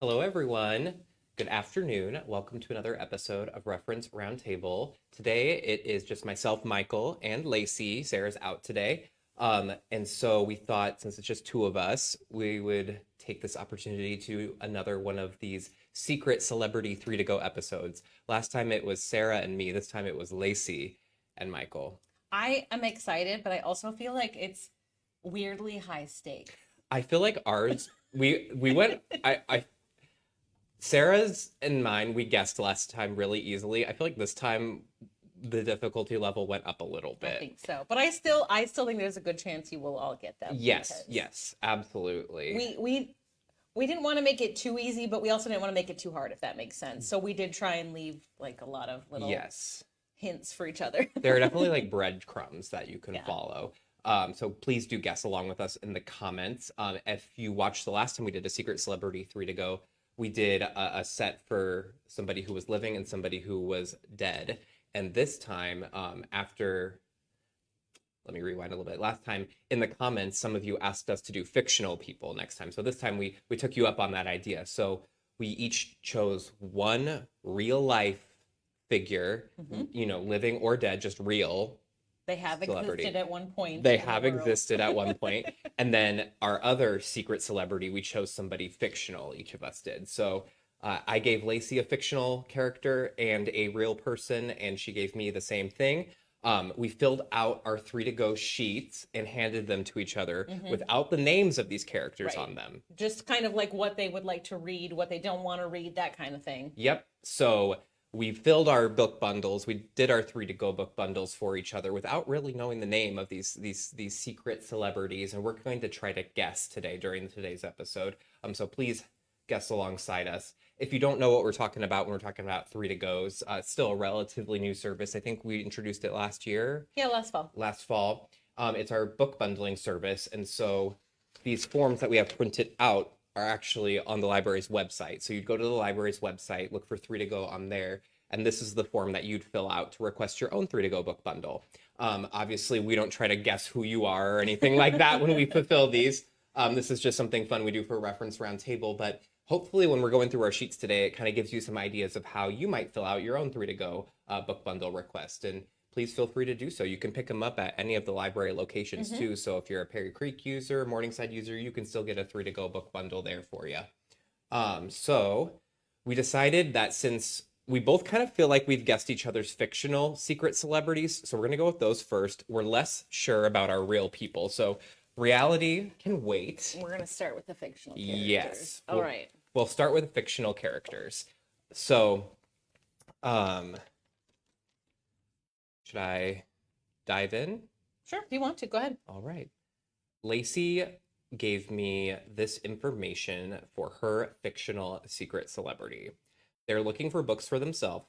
Hello, everyone. Good afternoon. Welcome to another episode of Reference Roundtable. Today, it is just myself, Michael, and Lacey. Sarah's out today. And so we thought, since it's just two of us, we would take this opportunity to another one of these secret celebrity three to go episodes. Last time it was Sarah and me. This time it was Lacey and Michael. I am excited, but I also feel like it's weirdly high stakes. I feel like ours, we went, I Sarah's and mine, we guessed last time really easily. I feel like this time the difficulty level went up a little I bit. think so, but I still think there's a good chance you will all get them. Yes, yes, absolutely. We didn't want to make it too easy, but we also didn't want to make it too hard, if that makes sense. So we did try and leave like a lot of little Yes. hints for each other. There are definitely like breadcrumbs that you can Yeah. follow. So please do guess along with us in the comments. If you watched the last time we did a secret celebrity three to go, we did a set for somebody who was living and somebody who was dead. And this time, let me rewind a little bit. Last time in the comments, some of you asked us to do fictional people next time. So this time we took you up on that idea. So we each chose one real life figure, living or dead, just real. They have Celebrity. existed at one point. They in the have world. existed at one point. And then our other secret celebrity, we chose somebody fictional, each of us did. So I gave Lacey a fictional character and a real person, and she gave me the same thing. We filled out our three to go sheets and handed them to each other without the names of these characters Right. on them. Just kind of like what they would like to read, what they don't want to read, that kind of thing. Yep. So we filled our book bundles. We did our three to go book bundles for each other without really knowing the name of these secret celebrities, and we're going to try to guess today during today's episode. So please guess alongside us. If you don't know what we're talking about when we're talking about three to goes, it's still a relatively new service. I think we introduced it last year. Yeah, last fall. Last fall. It's our book bundling service, and so these forms that we have printed out are actually on the library's website. So you'd go to the library's website, look for three to go on there, and this is the form that you'd fill out to request your own three to go book bundle. Obviously, we don't try to guess who you are or anything like that when we fulfill these. This is just something fun we do for Reference Roundtable, but hopefully when we're going through our sheets today, it kind of gives you some ideas of how you might fill out your own three to go book bundle request. And please feel free to do so. You can pick them up at any of the library locations too. So if you're a Perry Creek user, Morningside user, you can still get a three to go book bundle there for you. So we decided that since we both kind of feel like we've guessed each other's fictional secret celebrities, so we're going to go with those first. We're less sure about our real people. So reality can wait. We're going to start with the fictional characters. Yes. All right. We'll start with fictional characters. So, should I dive in? Sure, if you want to, go ahead. All right. Lacey gave me this information for her fictional secret celebrity. They're looking for books for themselves.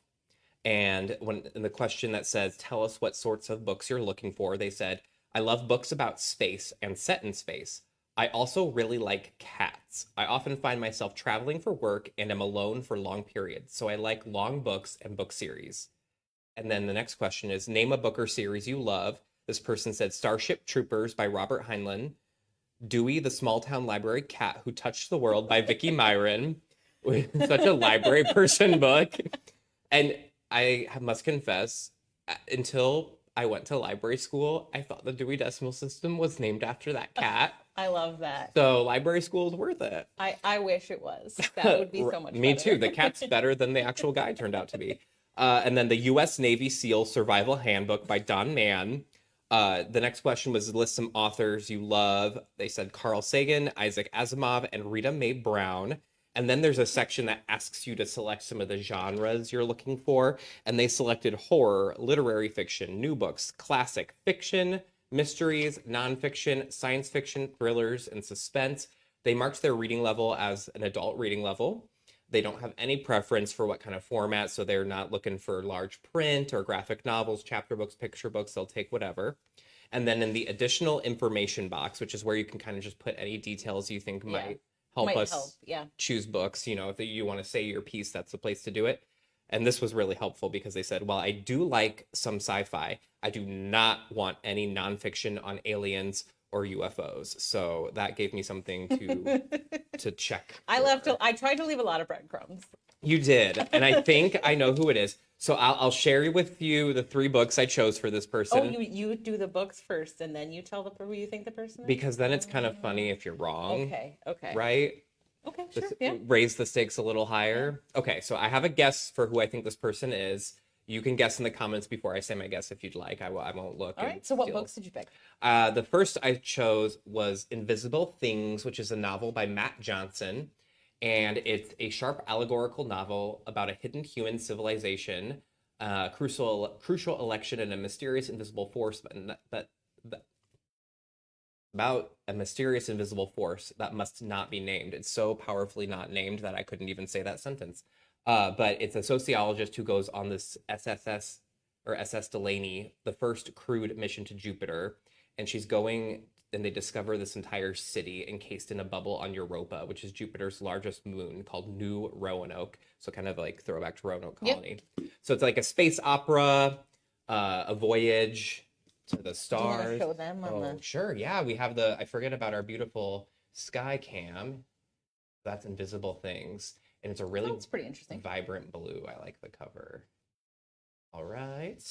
And when in the question that says, tell us what sorts of books you're looking for, they said, I love books about space and set in space. I also really like cats. I often find myself traveling for work and am alone for long periods. So I like long books and book series. And then the next question is, name a book or series you love. This person said Starship Troopers by Robert Heinlein, Dewey, the Small Town Library Cat Who Touched the World by Vicki Myron, such a library person book. And I must confess, until I went to library school, I thought the Dewey Decimal System was named after that cat. I love that. So library school is worth it. I wish it was. That would be so much Me better. too. The cat's better than the actual guy turned out to be. And then the U.S. Navy SEAL Survival Handbook by Don Mann. The next question was list some authors you love. They said Carl Sagan, Isaac Asimov, and Rita Mae Brown. And then there's a section that asks you to select some of the genres you're looking for. And they selected horror, literary fiction, new books, classic fiction, mysteries, nonfiction, science fiction, thrillers, and suspense. They marked their reading level as an adult reading level. They don't have any preference for what kind of format, so they're not looking for large print or graphic novels, chapter books, picture books. They'll take whatever. And then in the additional information box, which is where you can kind of just put any details you think might help us choose books. You know, if you want to say your piece, that's the place to do it. And this was really helpful because they said, while I do like some sci-fi, I do not want any nonfiction on aliens or UFOs. So that gave me something to check. I tried to leave a lot of breadcrumbs. You did, and I think I know who it is. So I'll share with you the 3 books I chose for this person. Oh, you do the books first, and then you tell who you think the person is? Because then it's kind of funny if you're wrong. Okay. Right? Okay, sure, yeah. Raise the stakes a little higher. Yeah. Okay, so I have a guess for who I think this person is. You can guess in the comments before I say my guess if you'd like. I won't look. All right, so what books did you pick? The first I chose was Invisible Things, which is a novel by Matt Johnson. And it's a sharp allegorical novel about a hidden human civilization, crucial election, and a mysterious invisible force about a mysterious invisible force that must not be named. It's so powerfully not named that I couldn't even say that sentence. But it's a sociologist who goes on this SS Delaney, the first crewed mission to Jupiter, and she's going, and they discover this entire city encased in a bubble on Europa, which is Jupiter's largest moon, called New Roanoke. So kind of like throwback to Roanoke Colony. Yep. So it's like a space opera, a voyage to the stars. Do you want to show them on the... Sure, yeah. We have I forget about our beautiful sky cam. That's Invisible Things. And it's a really pretty interesting, vibrant blue. I like the cover. All right.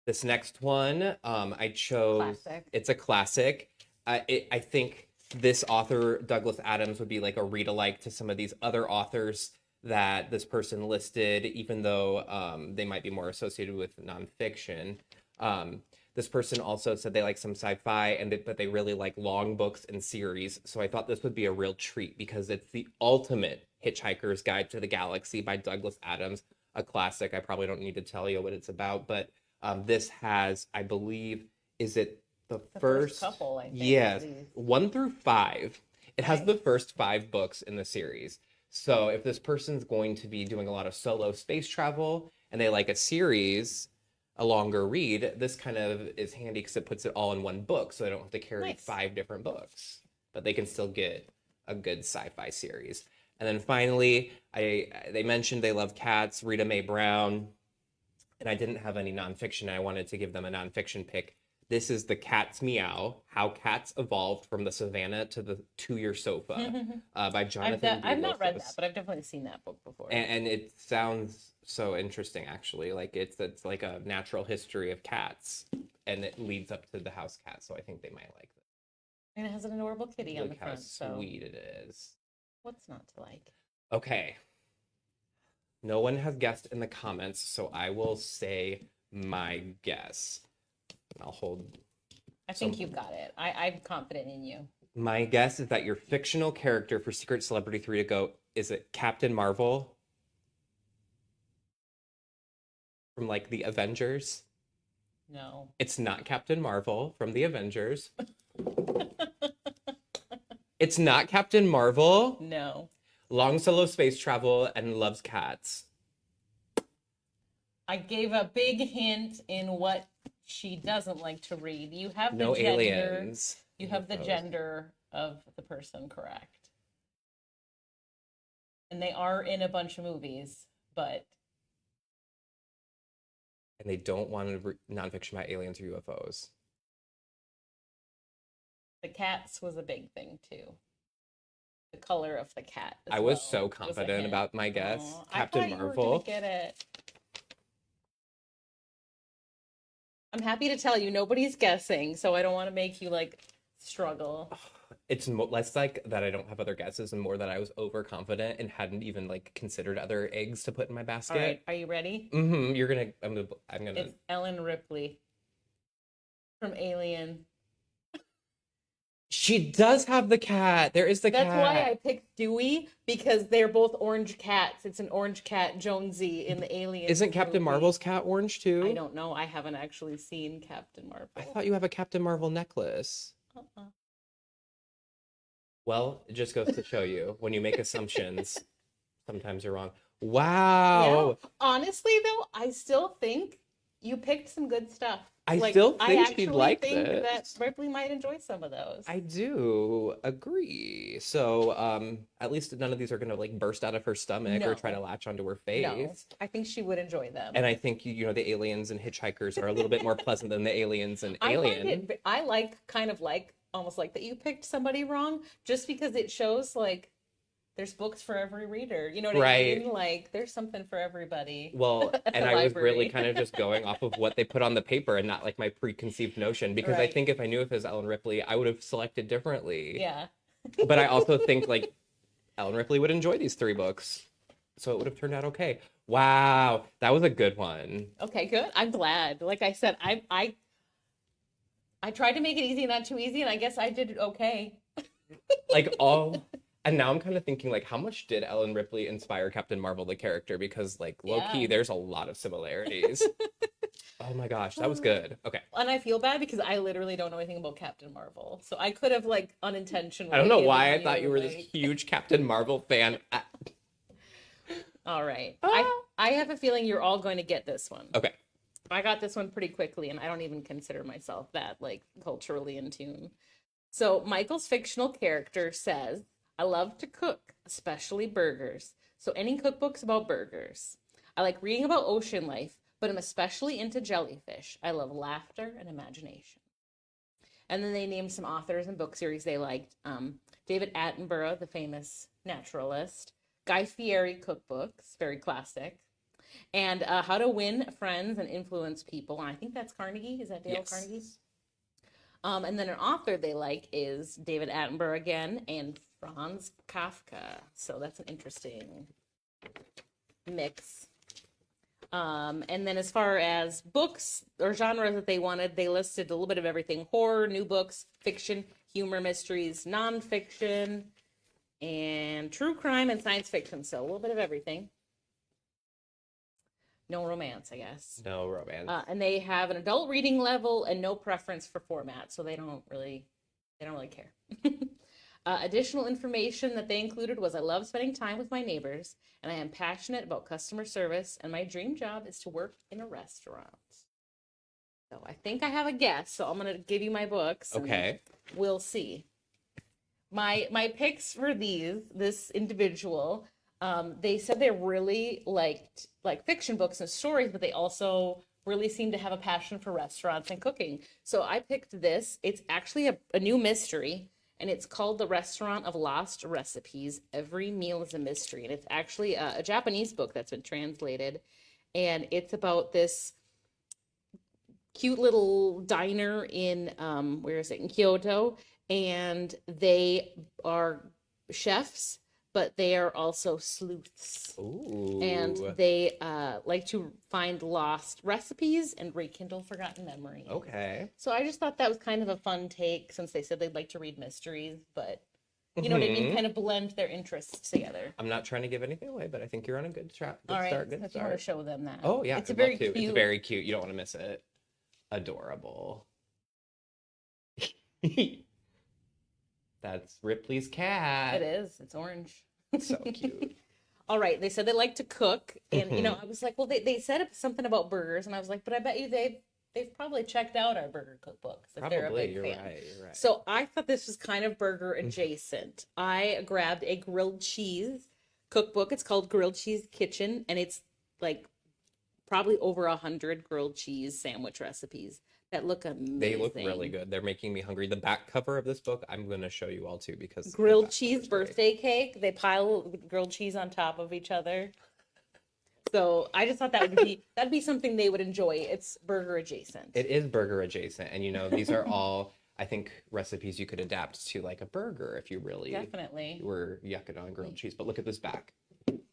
This next one, I chose. Classic. It's a classic. I think this author, Douglas Adams, would be like a read-alike to some of these other authors that this person listed, even though they might be more associated with nonfiction. This person also said they like some sci-fi, but they really like long books and series. So I thought this would be a real treat because it's the ultimate Hitchhiker's Guide to the Galaxy by Douglas Adams, a classic. I probably don't need to tell you what it's about, but this has, I believe, is it the first couple? I think. Yes, 1 through 5. It has the first 5 books in the series. So if this person's going to be doing a lot of solo space travel and they like a series, a longer read, this kind of is handy because it puts it all in one book, so they don't have to carry 5 different books, but they can still get a good sci-fi series. And then finally, they mentioned they love cats, Rita Mae Brown, and I didn't have any nonfiction. I wanted to give them a nonfiction pick. This is The Cat's Meow, How Cats Evolved from the Savannah to Your Sofa by Jonathan. I've not read that, but I've definitely seen that book before. And it sounds so interesting, actually. Like it's like a natural history of cats, and it leads up to the house cat. So I think they might like it. And it has an adorable kitty on the front. How sweet it is. What's not to like? Okay. No one has guessed in the comments, so I will say my guess. I'll hold. I think you've got it. I'm confident in you. My guess is that your fictional character for Secret Celebrity 3 to Go, is it Captain Marvel? From like the Avengers? No. It's not Captain Marvel from the Avengers. It's not Captain Marvel. No. Long solo space travel and loves cats. I gave a big hint in what she doesn't like to read. You have the no gender. Aliens. You have the gender of the person correct. And they are in a bunch of movies, but... And they don't want nonfiction about aliens or UFOs. The cats was a big thing, too. The color of the cat. I was so confident about my guess. Captain Marvel. I thought you were gonna get it. I'm happy to tell you nobody's guessing, so I don't want to make you like struggle. It's less like that I don't have other guesses and more that I was overconfident and hadn't even like considered other eggs to put in my basket. All right, are you ready? Mm-hmm. I'm gonna. It's Ellen Ripley from Alien. She does have the cat. There is the cat. That's why I picked Dewey, because they're both orange cats. It's an orange cat, Jonesy, in the Alien. Isn't Captain Marvel's cat orange too? I don't know. I haven't actually seen Captain Marvel. I thought you have a Captain Marvel necklace. Well, it just goes to show you, when you make assumptions, sometimes you're wrong. Wow. Yeah. Honestly, though, I still think you picked some good stuff. I still think she'd like this. I actually think this. that Ripley might enjoy some of those. I do agree. So, at least none of these are going to like burst out of her stomach or try to latch onto her face. No, I think she would enjoy them. And I think, the aliens and hitchhikers are a little bit more pleasant than the aliens and Alien. I like kind of like almost like that you picked somebody wrong, just because it shows like there's books for every reader. You know what I Right. mean? Like there's something for everybody Well, at and the I was really library. kind of just going off of what they put on the paper and not like my preconceived notion, because I Right. think if I knew if it was Ellen Ripley, I would have selected differently. Yeah. But I also think like Ellen Ripley would enjoy these 3 books, so it would have turned out okay. Wow, that was a good one. Okay, good. I'm glad. Like I said, I tried to make it easy and not too easy, and I guess I did okay. Like all, and now I'm kind of thinking like, how much did Ellen Ripley inspire Captain Marvel the character? Because like low key, Yeah. there's a lot of similarities. Oh my gosh, that was good. Okay. And I feel bad because I literally don't know anything about Captain Marvel. So I could have like unintentionally. I don't know given why I thought you were this like- huge Captain Marvel fan. All right. Ah. I have a feeling you're all going to get this one. Okay. I got this one pretty quickly, and I don't even consider myself that like culturally in tune. So Michael's fictional character says, "I love to cook, especially burgers. So any cookbooks about burgers. I like reading about ocean life, but I'm especially into jellyfish. I love laughter and imagination." And then they named some authors and book series they liked. David Attenborough, the famous naturalist. Guy Fieri cookbooks, very classic. And How to Win Friends and Influence People. And I think that's Carnegie. Is that Dale Yes. Carnegie? And then an author they like is David Attenborough again and Franz Kafka. So that's an interesting mix. And then as far as books or genres that they wanted, they listed a little bit of everything: horror, new books, fiction, humor, mysteries, nonfiction, and true crime and science fiction. So a little bit of everything. No romance, I guess. No romance. And they have an adult reading level and no preference for format, so they don't really care. Additional information that they included was, "I love spending time with my neighbors, and I am passionate about customer service, and my dream job is to work in a restaurant." So I think I have a guess, so I'm gonna give you my books. And Okay. we'll see. My picks for this individual, they said they really liked like fiction books and stories, but they also really seem to have a passion for restaurants and cooking. So I picked this. It's actually a new mystery, and it's called The Restaurant of Lost Recipes. Every Meal is a Mystery. And it's actually a Japanese book that's been translated. And it's about this cute little diner in, where is it? In Kyoto. And they are chefs, but they are also sleuths. Ooh. And they like to find lost recipes and rekindle forgotten memories. Okay. So I just thought that was kind of a fun take, since they said they'd like to read mysteries, but you know what I mean? Mhm. Kind of blend their interests together. I'm not trying to give anything away, but I think you're on a good track. Good All right, start. Good if you want to start. show them that. Oh yeah, it's a I'd very love to. cute. It's very cute. You don't want to miss it. Adorable. That's Ripley's cat. It is. It's orange. So cute. All right, they said they like to cook, and you know, Mhm. I was like, well, they said something about burgers, and I was like, but I bet you they've probably checked out our burger cookbooks if they're a Probably. big You're fan. right. You're right. So I thought this was kind of burger adjacent. I grabbed a grilled cheese cookbook. It's called Grilled Cheese Kitchen, and it's like probably over 100 grilled cheese sandwich recipes that look amazing. They look really good. They're making me hungry. The back cover of this book, I'm going to show you all too, because the Grilled back cheese cover's great. birthday cake. They pile grilled cheese on top of each other. So I just thought that'd be something they would enjoy. It's burger adjacent. It is burger adjacent, and you know these are all I think recipes you could adapt to like a burger if you really Definitely. were yucking on grilled cheese. But look at this back.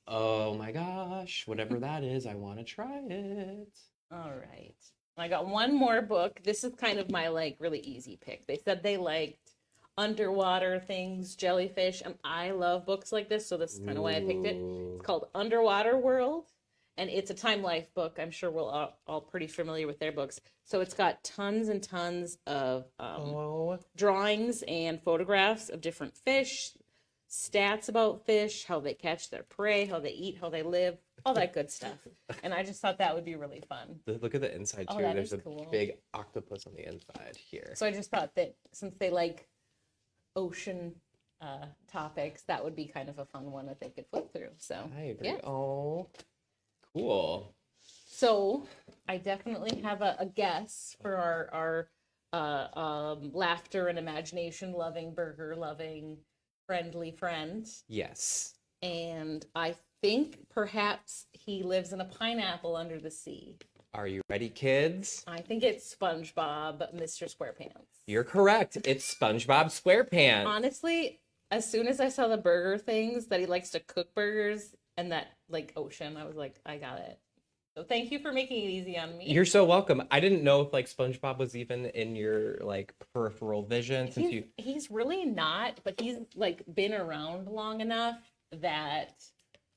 Oh my gosh, whatever that is, I want to try it. All right. I got one more book. This is kind of my like really easy pick. They said they liked underwater things, jellyfish, and I love books like this, so this is kind of why I picked it. Ooh. It's called Underwater World, and it's a Time Life book. I'm sure we're all pretty familiar with their books. So it's got tons and tons of Oh, drawings and photographs of different fish, stats about fish, how they catch their prey, how they eat, how they live, all that good stuff. And I just thought that would be really fun. look at the inside Oh, too. that There's is a cool. big octopus on the inside here. So I just thought that since they like ocean topics, that would be kind of a fun one that they could flip through. So I agree. yeah. Oh, cool. So I definitely have a guess for our laughter and imagination loving, burger loving, friendly friend. Yes. And I think perhaps he lives in a pineapple under the sea. Are you ready, kids? I think it's SpongeBob, Mr. SquarePants. You're correct. It's SpongeBob SquarePants. Honestly, as soon as I saw the burger things that he likes to cook burgers and that like ocean, I was like, I got it. So thank you for making it easy on me. You're so welcome. I didn't know if like SpongeBob was even in your like peripheral vision since he's really not, but he's like been around long enough that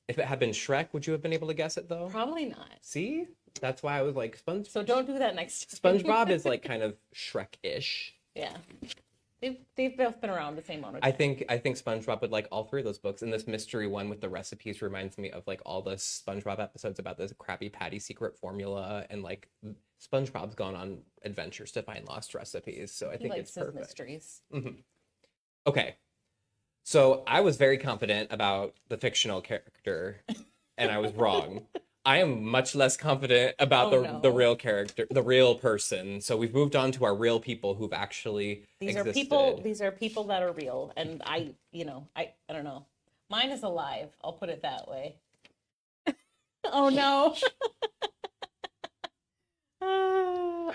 if it had been Shrek, would you have been able to guess it though? probably not. See? That's why I was like So don't do that next time. SpongeBob is like kind of Shrek-ish. Yeah. They've both been around the same amount of time. I think SpongeBob would like all three of those books. And this mystery one with the recipes reminds me of like all the SpongeBob episodes about this Krabby Patty secret formula, and like SpongeBob's gone on adventures to find lost recipes. So I think it's perfect. Mysteries. Mm-hmm. Okay. So I was very confident about the fictional character, and I was wrong. I am much less confident about the real character, the real person. So we've moved on to our real people who've actually existed. These are people that are real, and I don't know. Mine is alive. I'll put it that way. Oh no.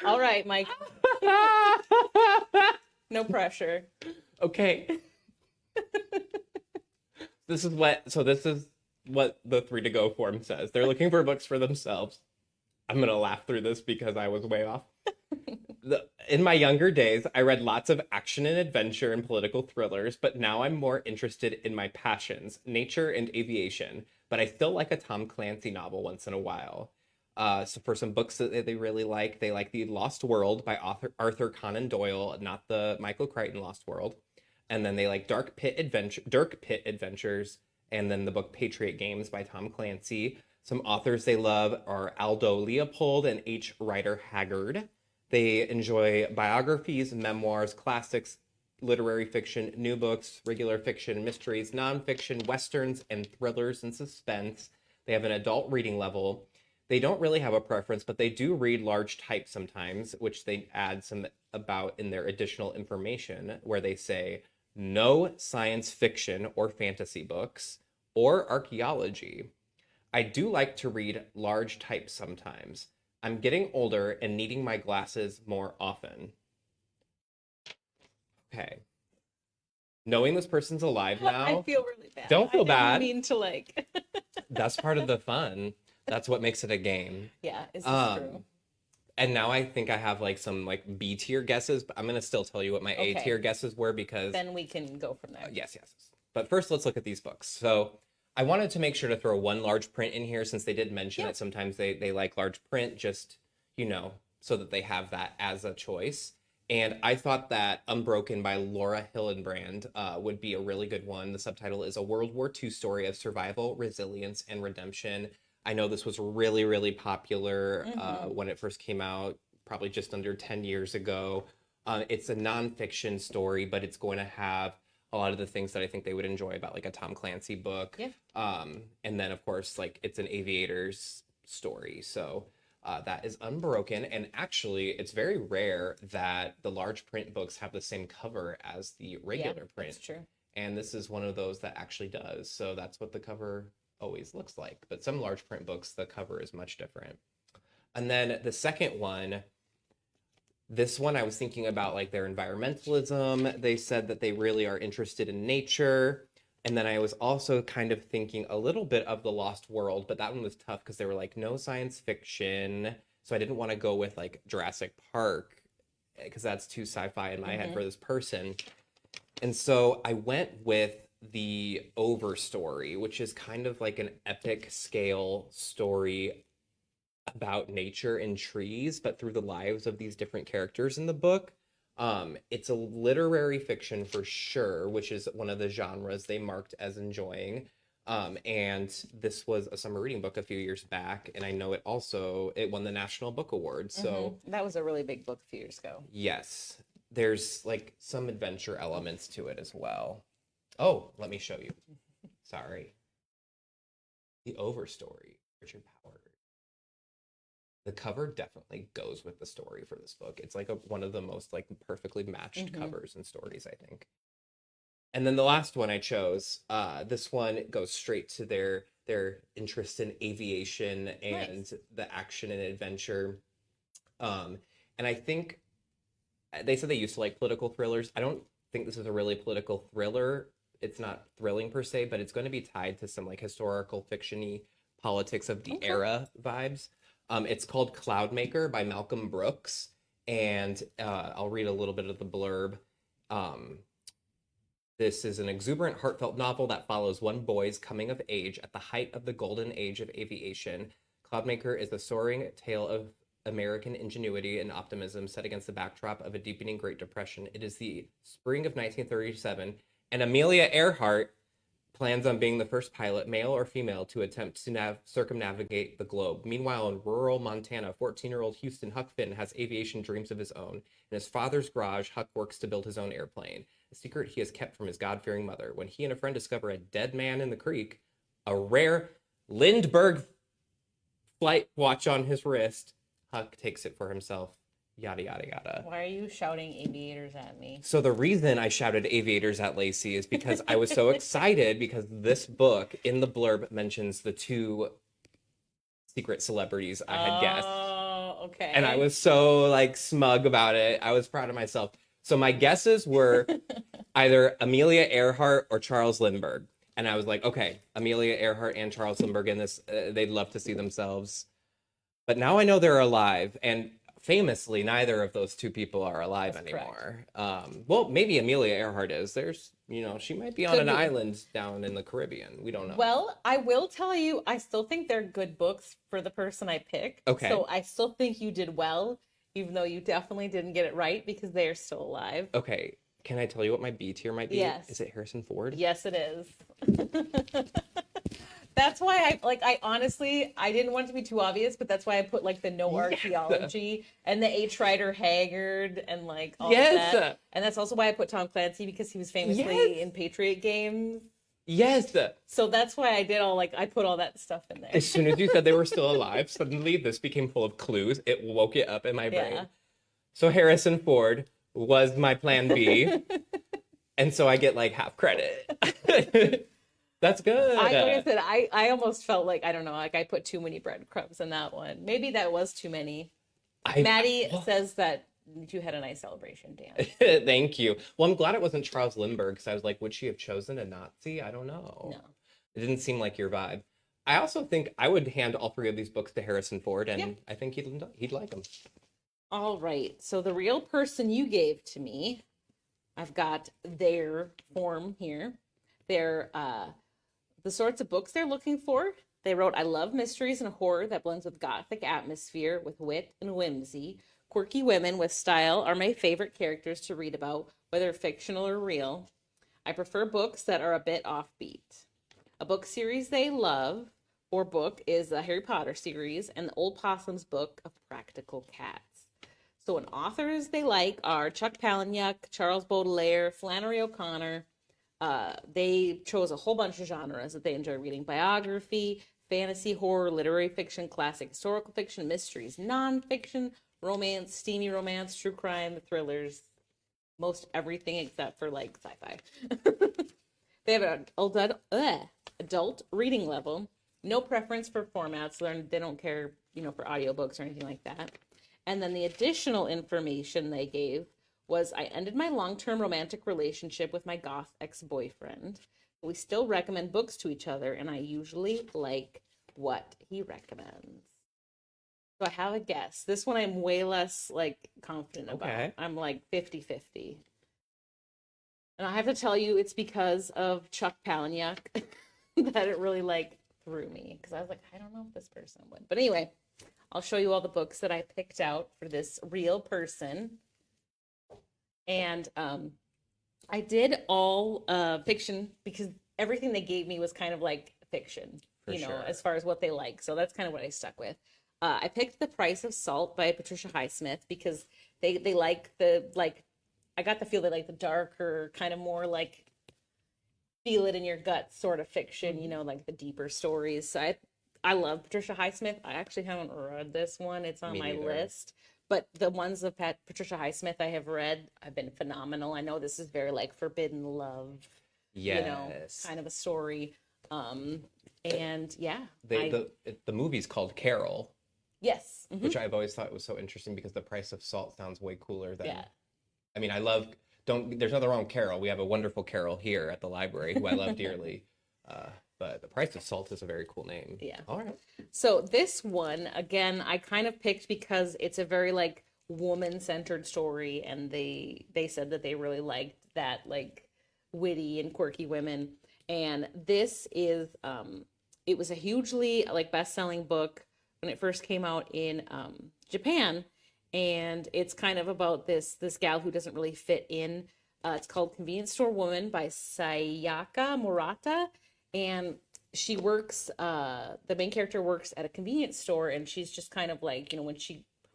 All right, Mike. No pressure. Okay. This is what the 3 to go form says. They're looking for books for themselves. I'm going to laugh through this because I was way off. In my younger days, I read lots of action and adventure and political thrillers, but now I'm more interested in my passions, nature and aviation. But I still like a Tom Clancy novel once in a while. So for some books that they really like, they like The Lost World by Arthur Conan Doyle, not the Michael Crichton Lost World. And then they like Dirk Pitt Adventures, and then the book Patriot Games by Tom Clancy. Some authors they love are Aldo Leopold and H. Rider Haggard. They enjoy biographies, memoirs, classics, literary fiction, new books, regular fiction, mysteries, nonfiction, westerns, and thrillers and suspense. They have an adult reading level. They don't really have a preference, but they do read large type sometimes, which they add some about in their additional information, where they say, no science fiction or fantasy books, or archaeology. I do like to read large type sometimes. I'm getting older and needing my glasses more often. Okay. Knowing this person's alive now. I feel really bad. Don't feel bad. I didn't mean to like. That's part of the fun. That's what makes it a game. Yeah, it's true. And now I think I have like some like B tier guesses, but I'm gonna still tell you what my A tier guesses were because then we can go from there. Yes. But first, let's look at these books. So I wanted to make sure to throw one large print in here since they did mention that sometimes they like large print, just so that they have that as a choice. And I thought that Unbroken by Laura Hillenbrand would be a really good one. The subtitle is A World War II Story of Survival, Resilience, and Redemption. I know this was really, really popular when it first came out, probably just under 10 years ago. It's a nonfiction story, but it's going to have a lot of the things that I think they would enjoy about like a Tom Clancy book. Yeah. And then, of course, like it's an aviator's story. So that is Unbroken. And actually, it's very rare that the large print books have the same cover as the regular print. That's true. And this is one of those that actually does. So that's what the cover always looks like. But some large print books, the cover is much different. And then the second one, this one I was thinking about like their environmentalism. They said that they really are interested in nature. And then I was also kind of thinking a little bit of The Lost World, but that one was tough because they were like no science fiction. So I didn't want to go with like Jurassic Park because that's too sci-fi in my head for this person. And so I went with the Overstory, which is kind of like an epic scale story about nature and trees, but through the lives of these different characters in the book. It's a literary fiction for sure, which is one of the genres they marked as enjoying. And this was a summer reading book a few years back, and I know it won the National Book Award. So that was a really big book a few years ago. Yes, there's like some adventure elements to it as well. Oh, let me show you. Sorry. The Overstory, Richard Powers. The cover definitely goes with the story for this book. It's like one of the most like perfectly matched covers and stories, I think. And then the last one I chose, this one goes straight to their interest in aviation and Nice. the action and adventure. And I think they said they used to like political thrillers. I don't think this is a really political thriller. It's not thrilling per se, but it's going to be tied to some like historical fiction-y politics of the Okay. era vibes. It's called Cloudmaker by Malcolm Brooks, and I'll read a little bit of the blurb. Um, this is an exuberant, heartfelt novel that follows one boy's coming of age at the height of the golden age of aviation. Cloudmaker is a soaring tale of American ingenuity and optimism set against the backdrop of a deepening Great Depression. It is the spring of 1937, and Amelia Earhart plans on being the first pilot, male or female, to attempt to circumnavigate the globe. Meanwhile, in rural Montana, 14-year-old Houston Huck Finn has aviation dreams of his own. In his father's garage, Huck works to build his own airplane, a secret he has kept from his God-fearing mother. When he and a friend discover a dead man in the creek, a rare Lindbergh flight watch on his wrist, Huck takes it for himself. Yada, yada, yada. Why are you shouting aviators at me? So the reason I shouted aviators at Lacey is because I was so excited because this book in the blurb mentions the two secret celebrities I had guessed. Oh, okay. And I was so like smug about it. I was proud of myself. So my guesses were either Amelia Earhart or Charles Lindbergh. And I was like, okay, Amelia Earhart and Charles Lindbergh in this, they'd love to see themselves. But now I know they're alive, and famously, neither of those two people are alive anymore. Well, maybe Amelia Earhart is. There's, she might be on an island down in the Caribbean. We don't know. Well, I will tell you, I still think they're good books for the person I picked. Okay. So I still think you did well, even though you definitely didn't get it right because they are still alive. Okay. Can I tell you what my B tier might be? Yes. Is it Harrison Ford? Yes, it is. That's why I honestly, I didn't want it to be too obvious, but that's why I put like the no archaeology and the H. Rider Haggard and like all of that. And that's also why I put Tom Clancy because he was famously in Patriot games. Yes. So that's why I did I put all that stuff in there. As soon as you said they were still alive, suddenly this became full of clues. It woke it up in my brain. Yeah. So Harrison Ford was my plan B. And so I get like half credit. That's good. Like I said, I almost felt like, I don't know, like I put too many breadcrumbs in that one. Maybe that was too many. Maddie says that you had a nice celebration, Dan. Thank you. Well, I'm glad it wasn't Charles Lindbergh because I was like, would she have chosen a Nazi? I don't know. No. It didn't seem like your vibe. I also think I would hand all three of these books to Harrison Ford, and I think he'd like them. All right. So the real person you gave to me, I've got their form here. They're the sorts of books they're looking for. They wrote, I love mysteries and horror that blends with gothic atmosphere with wit and whimsy. Quirky women with style are my favorite characters to read about, whether fictional or real. I prefer books that are a bit offbeat. A book series they love or book is the Harry Potter series and the Old Possum's Book of Practical Cats. So an authors they like are Chuck Palahniuk, Charles Baudelaire, Flannery O'Connor. They chose a whole bunch of genres that they enjoy reading: biography, fantasy, horror, literary fiction, classic historical fiction, mysteries, nonfiction, romance, steamy romance, true crime, thrillers, most everything except for like sci-fi. They have an adult reading level, no preference for formats. They don't care, for audiobooks or anything like that. And then the additional information they gave was, I ended my long-term romantic relationship with my goth ex-boyfriend. We still recommend books to each other, and I usually like what he recommends. So I have a guess. This one I'm way less confident about. I'm 50-50. And I have to tell you, it's because of Chuck Palahniuk that it really threw me. Because I was like, I don't know if this person would. But anyway, I'll show you all the books that I picked out for this real person. And I did all fiction because everything they gave me was kind of like fiction, as far as what they like. So that's kind of what I stuck with. I picked The Price of Salt by Patricia Highsmith because they like I got the feel they like the darker, kind of more feel it in your gut sort of fiction, like the deeper stories. So I love Patricia Highsmith. I actually haven't read this one. It's on Me my neither. list. But the ones of Patricia Highsmith I have read have been phenomenal. I know this is very like forbidden love, Yes. kind of a story. And yeah, The movie's called Carol, yes. which I've always thought was so interesting because the price of salt sounds way cooler than. Yeah. I mean, there's nothing wrong with Carol. We have a wonderful Carol here at the library who I love dearly. But the price of salt is a very cool name. Yeah. All right. So this one, again, I kind of picked because it's a very like woman-centered story, and they said that they really liked that like witty and quirky women. And this is it was a hugely like best-selling book when it first came out in Japan, and it's kind of about this gal who doesn't really fit in. It's called Convenience Store Woman by Sayaka Murata, and she works. The main character works at a convenience store, and she's just kind of like,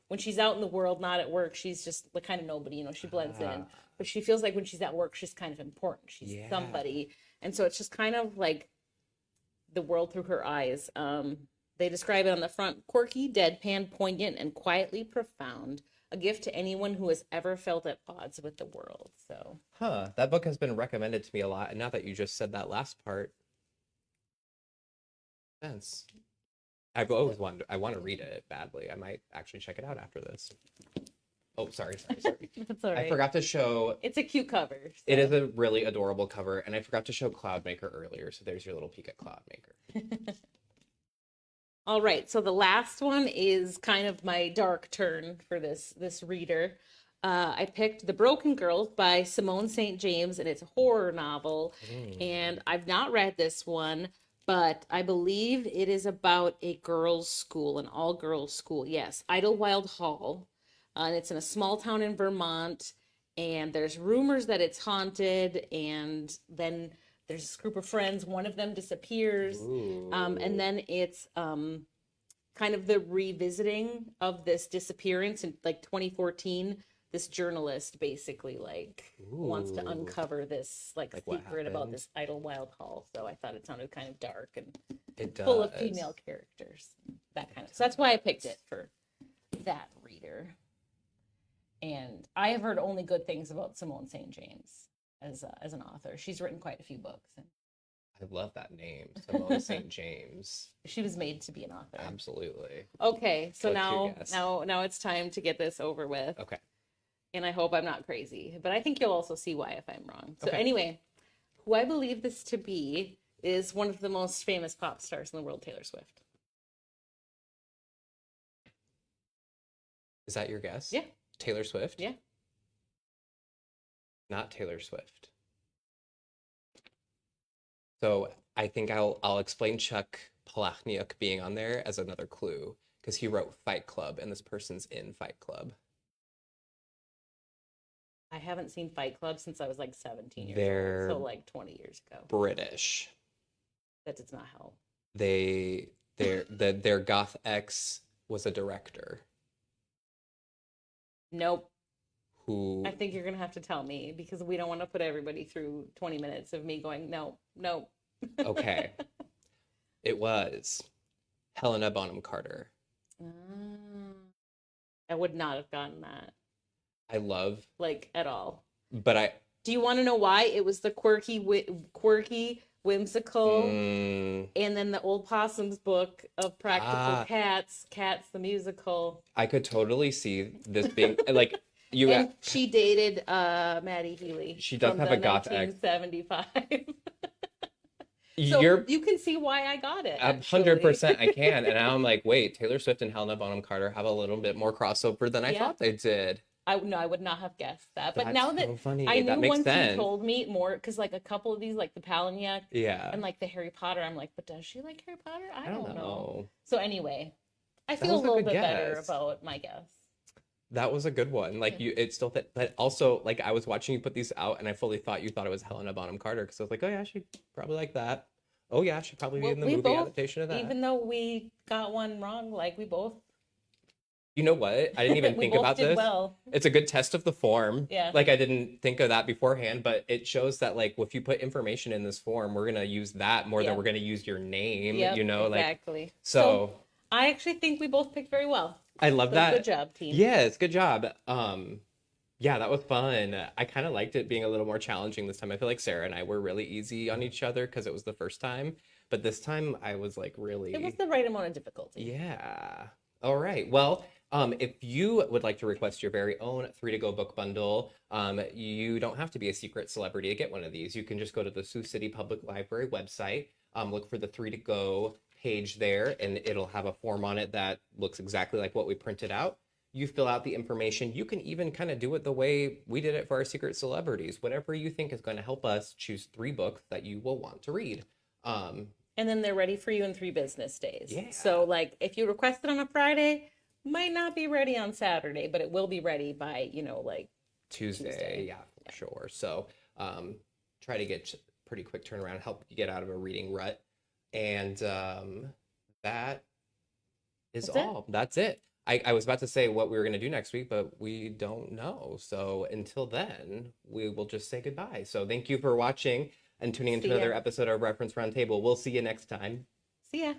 when she's out in the world, not at work, she's just the kind of nobody. She blends in, but she feels like when she's at work, she's kind of important. She's somebody, and so it's just kind of like the world through her eyes. They describe it on the front: quirky, deadpan, poignant, and quietly profound. A gift to anyone who has ever felt at odds with the world. So, That book has been recommended to me a lot, and now that you just said that last part, sense. I've always wanted. I want to read it badly. I might actually check it out after this. Oh, sorry. that's all right. I forgot to show. It's a cute cover. So. It is a really adorable cover, and I forgot to show Cloudmaker earlier. So there's your little peek at Cloudmaker. All right, so the last one is kind of my dark turn for this reader. I picked The Broken Girls by Simone St. James, and it's a horror novel. And I've not read this one, but I believe it is about a girls' school, an all-girls school. Yes, Idlewild Hall. And it's in a small town in Vermont, and there's rumors that it's haunted, and then there's this group of friends, one of them disappears, and then it's kind of the revisiting of this disappearance in like 2014. This journalist basically wants to uncover this like secret about this Idlewild Hall. So I thought it sounded kind of dark and full of female characters, that kind of. So that's why I picked it for that reader. And I have heard only good things about Simone St. James as an author. She's written quite a few books. And I love that name, Simone St. James. She was made to be an author. Absolutely. Okay, so What's your guess? now it's time to get this over with. Okay. And I hope I'm not crazy, but I think you'll also see why if I'm wrong. So Okay. anyway, who I believe this to be is one of the most famous pop stars in the world, Taylor Swift. Is that your guess? Yeah. Taylor Swift? Yeah. Not Taylor Swift. So I think I'll explain Chuck Palahniuk being on there as another clue, because he wrote Fight Club, and this person's in Fight Club. I haven't seen Fight Club since I was like 17 years They're old, so like 20 years ago. British. That does not help. Their goth ex was a director Nope. who I think you're going to have to tell me because we don't want to put everybody through 20 minutes of me going, no. okay. It was Helena Bonham Carter. I would not have gotten that. I love, Like, at all. but Do you want to know why? It was the quirky, whimsical, mm, and then the Old Possum's book of Practical Cats the musical. I could totally see this being like you. And she dated Maddie Healy. She does have a goth ex. 1975. So You're you can see why I got it. 100%. I can, and now I'm like, wait, Taylor Swift and Helena Bonham Carter have a little bit more crossover than I thought they did. I would not have guessed that. But That's now that so funny. I knew That makes once sense. you told me more, because like a couple of these, like the Palahniuk and like the Harry Potter, I'm like, but does she like Harry Potter? I don't know. So anyway, I feel a was a little good bit better guess. about my guess. That was a good one. Like it still fit, but also like I was watching you put these out, and I fully thought you thought it was Helena Bonham Carter because I was like, oh yeah, she probably like that. Oh yeah, she'd probably be in the movie adaptation of that. Even though we got one wrong, like we both You know what? I didn't even We think both about did this. well. It's a good test of the form. Yeah. Like I didn't think of that beforehand, but it shows that like if you put information in this form, we're gonna use that more than Yeah. we're gonna use your name, Yep, you know, like exactly. So so I actually think we both picked very well. I love So good that. job, team. Yes, good job. Yeah, that was fun. I kind of liked it being a little more challenging this time. I feel like Sarah and I were really easy on each other because it was the first time, but this time I was like It was really, the right amount of difficulty. yeah. All right. Well, if you would like to request your very own three to go book bundle, you don't have to be a secret celebrity to get one of these. You can just go to the Sioux City Public Library website, look for the three to go page there, and it'll have a form on it that looks exactly like what we printed out. You fill out the information. You can even kind of do it the way we did it for our secret celebrities, whatever you think is going to help us choose three books that you will want to read. Um, And then they're ready for you in 3 business days. Yeah. So like if you request it on a Friday, might not be ready on Saturday, but it will be ready by, like Tuesday, Tuesday. yeah, for sure. So try to get pretty quick turnaround, help you get out of a reading rut. And that is That's it. all. That's it. I was about to say what we were going to do next week, but we don't know. So until then, we will just say goodbye. So thank you for watching and tuning into See ya. another episode of Reference Roundtable. We'll see you next time. See ya.